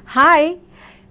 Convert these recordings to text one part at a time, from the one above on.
Hi,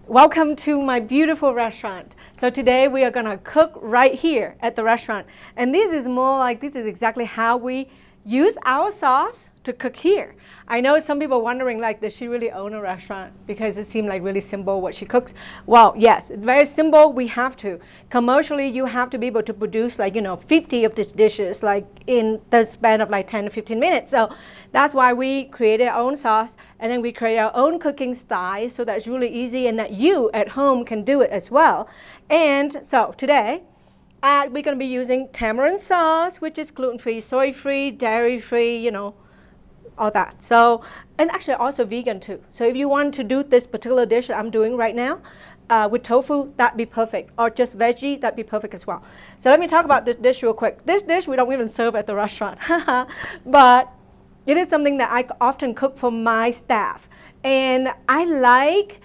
welcome to my beautiful restaurant. So today we are gonna cook right here at the restaurant. And this is more like, this is exactly how we use our sauce to cook here. I know some people are wondering, like, does she really own a restaurant? Because it seemed like really simple what she cooks. Well, yes, it's very simple. We have to. Commercially, you have to be able to produce 50 of these dishes like in the span of like 10 to 15 minutes. So that's why we created our own sauce, and then we create our own cooking style so that it's really easy and that you at home can do it as well. And so today, we're going to be using tamarind sauce, which is gluten-free, soy-free, dairy-free, all that. So, and actually also vegan too. So if you want to do this particular dish that I'm doing right now with tofu, that'd be perfect. Or just veggie, that'd be perfect as well. So let me talk about this dish real quick. This dish we don't even serve at the restaurant, but it is something that I often cook for my staff. And I like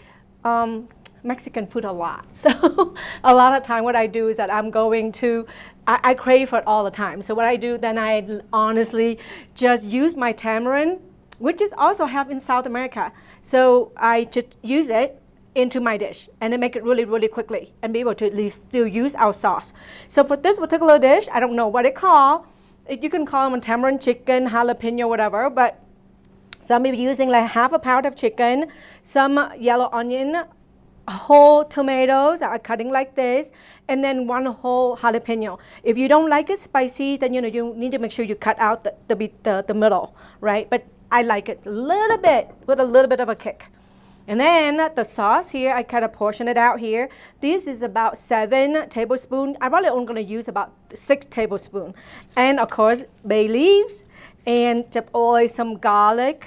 Mexican food a lot. So a lot of time what I do is that I crave for it all the time. So what I do then, I honestly just use my tamarind, which is also have in South America. So I just use it into my dish and then make it really, really quickly and be able to at least still use our sauce. So for this particular dish, I don't know what it called. You can call them a tamarind chicken, jalapeno, whatever, but some people using like half a pound of chicken, some yellow onion, whole tomatoes are cutting like this, and then one whole jalapeno. If you don't like it spicy, then you need to make sure you cut out the middle, right? But I like it a little bit with a little bit of a kick. And then the sauce here, I kind of portion it out here. This is about 7 tablespoons. I'm probably only going to use about 6 tablespoons. And of course, bay leaves and just oil, some garlic,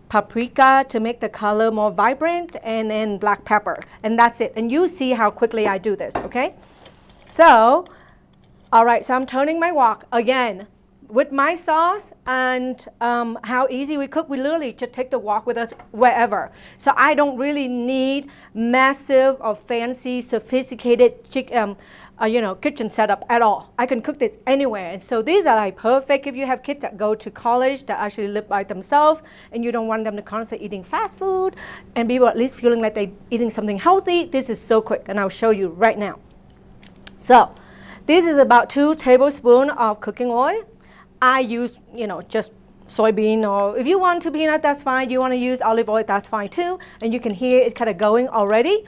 paprika to make the color more vibrant, and then black pepper. And that's it. And you see how quickly I do this, okay? So, all right, so I'm turning my wok again. With my sauce and how easy we cook, we literally just take the wok with us wherever. So I don't really need massive or fancy, sophisticated kitchen setup at all. I can cook this anywhere. And so these are like perfect if you have kids that go to college that actually live by themselves and you don't want them to constantly eating fast food and people at least feeling like they're eating something healthy. This is so quick, and I'll show you right now. So this is about 2 tablespoons of cooking oil. I use, just soybean, or if you want to peanut, that's fine. You want to use olive oil, that's fine too. And you can hear it kind of going already.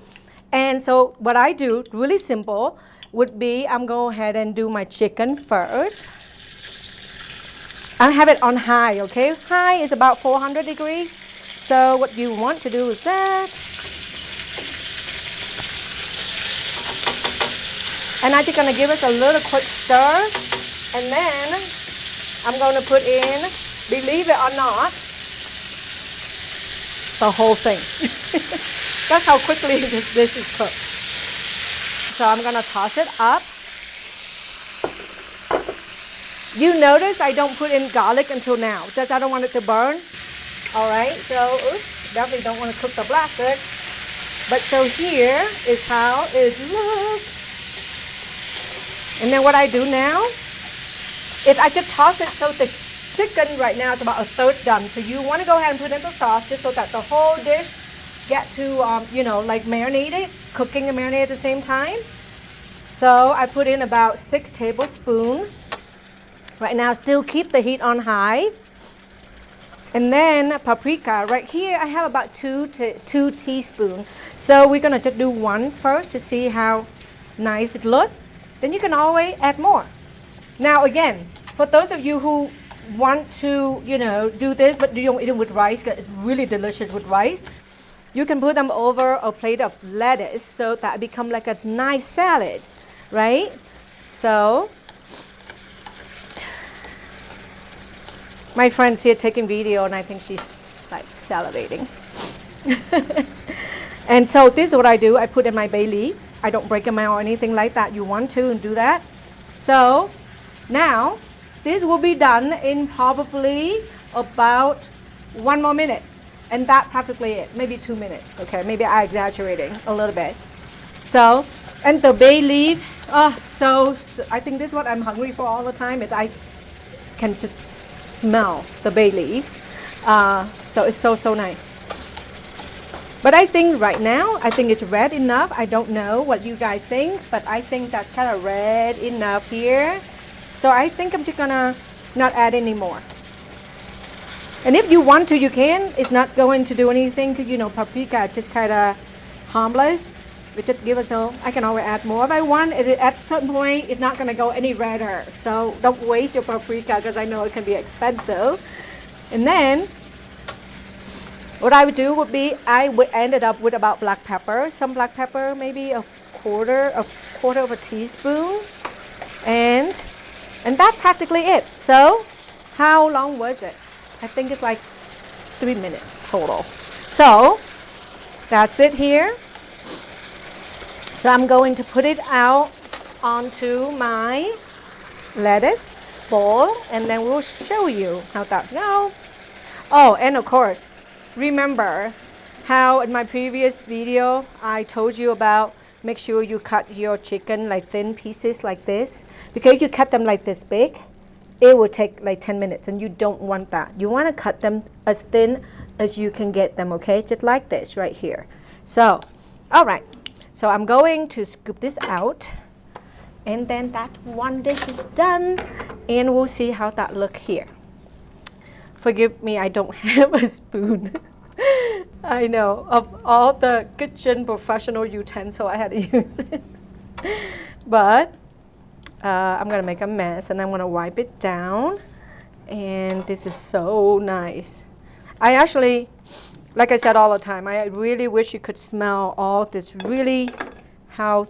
And so what I do, really simple, would be I'm going ahead and do my chicken first. I have it on high, okay? High is about 400 degrees. So what you want to do is that. And I'm just going to give us a little quick stir. And then I'm going to put in, believe it or not, the whole thing. That's how quickly this dish is cooked. So I'm going to toss it up. You notice I don't put in garlic until now because I don't want it to burn. All right, so definitely don't want to cook the plastic. But so here is how it looks. And then what I do now is I just toss it, so the chicken right now is about a third done. So you want to go ahead and put in the sauce just so that the whole dish get to, like marinated, cooking and marinate at the same time. So I put in about 6 tablespoons. Right now, still keep the heat on high. And then paprika, right here, I have about 2 teaspoons. So we're gonna just do 1 first to see how nice it looks. Then you can always add more. Now again, for those of you who want to, do this, but you don't eat it with rice, because it's really delicious with rice, you can put them over a plate of lettuce so that it become like a nice salad, right? So, my friend's here taking video and I think she's like salivating. And so this is what I do. I put in my bay leaf. I don't break them out or anything like that. You want to and do that. So now this will be done in probably about 1 more minute. And that's practically it, maybe 2 minutes, okay? Maybe I'm exaggerating a little bit. So, and the bay leaf, so I think this is what I'm hungry for all the time, is I can just smell the bay leaves. So it's so nice. But I think right now, I think it's red enough. I don't know what you guys think, but I think that's kind of red enough here. So I think I'm just gonna not add any more. And if you want to, you can. It's not going to do anything because, you know, paprika is just kind of harmless. We just give it so I can always add more if I want. At some point, it's not gonna go any redder. So don't waste your paprika because I know it can be expensive. And then what I would do would be I would end it up with about black pepper. Some black pepper, maybe a quarter of a teaspoon. And that's practically it. So how long was it? I think it's like 3 minutes total. So that's it here. So I'm going to put it out onto my lettuce bowl and then we'll show you how that goes. Oh, and of course, remember how in my previous video I told you about make sure you cut your chicken like thin pieces like this, because if you cut them like this big, it will take like 10 minutes and you don't want that. You want to cut them as thin as you can get them, okay? Just like this right here. So, all right. So I'm going to scoop this out and then that one dish is done and we'll see how that looks here. Forgive me, I don't have a spoon. I know, of all the kitchen professional utensil, I had to use it. But I'm gonna make a mess and I'm gonna wipe it down. And this is so nice. I actually, like I said all the time, I really wish you could smell all this, really how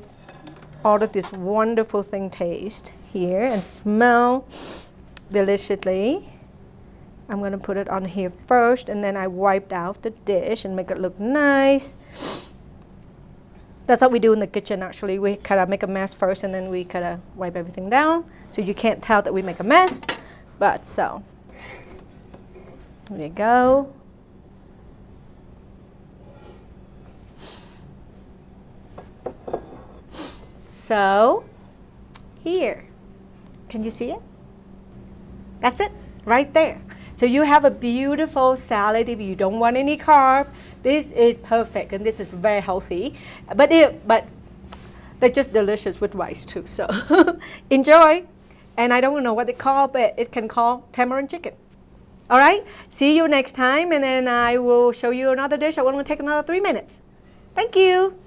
all of this wonderful thing tastes here and smell deliciously. I'm going to put it on here first and then I wiped out the dish and make it look nice. That's what we do in the kitchen actually. We kind of make a mess first and then we kind of wipe everything down. So you can't tell that we make a mess. But so, there you go. So, here, can you see it? That's it, right there. So you have a beautiful salad if you don't want any carb. This is perfect and this is very healthy. But they're just delicious with rice too. So enjoy. And I don't know what they call, but it can call tamarind chicken. All right, see you next time and then I will show you another dish. I want to take another 3 minutes. Thank you.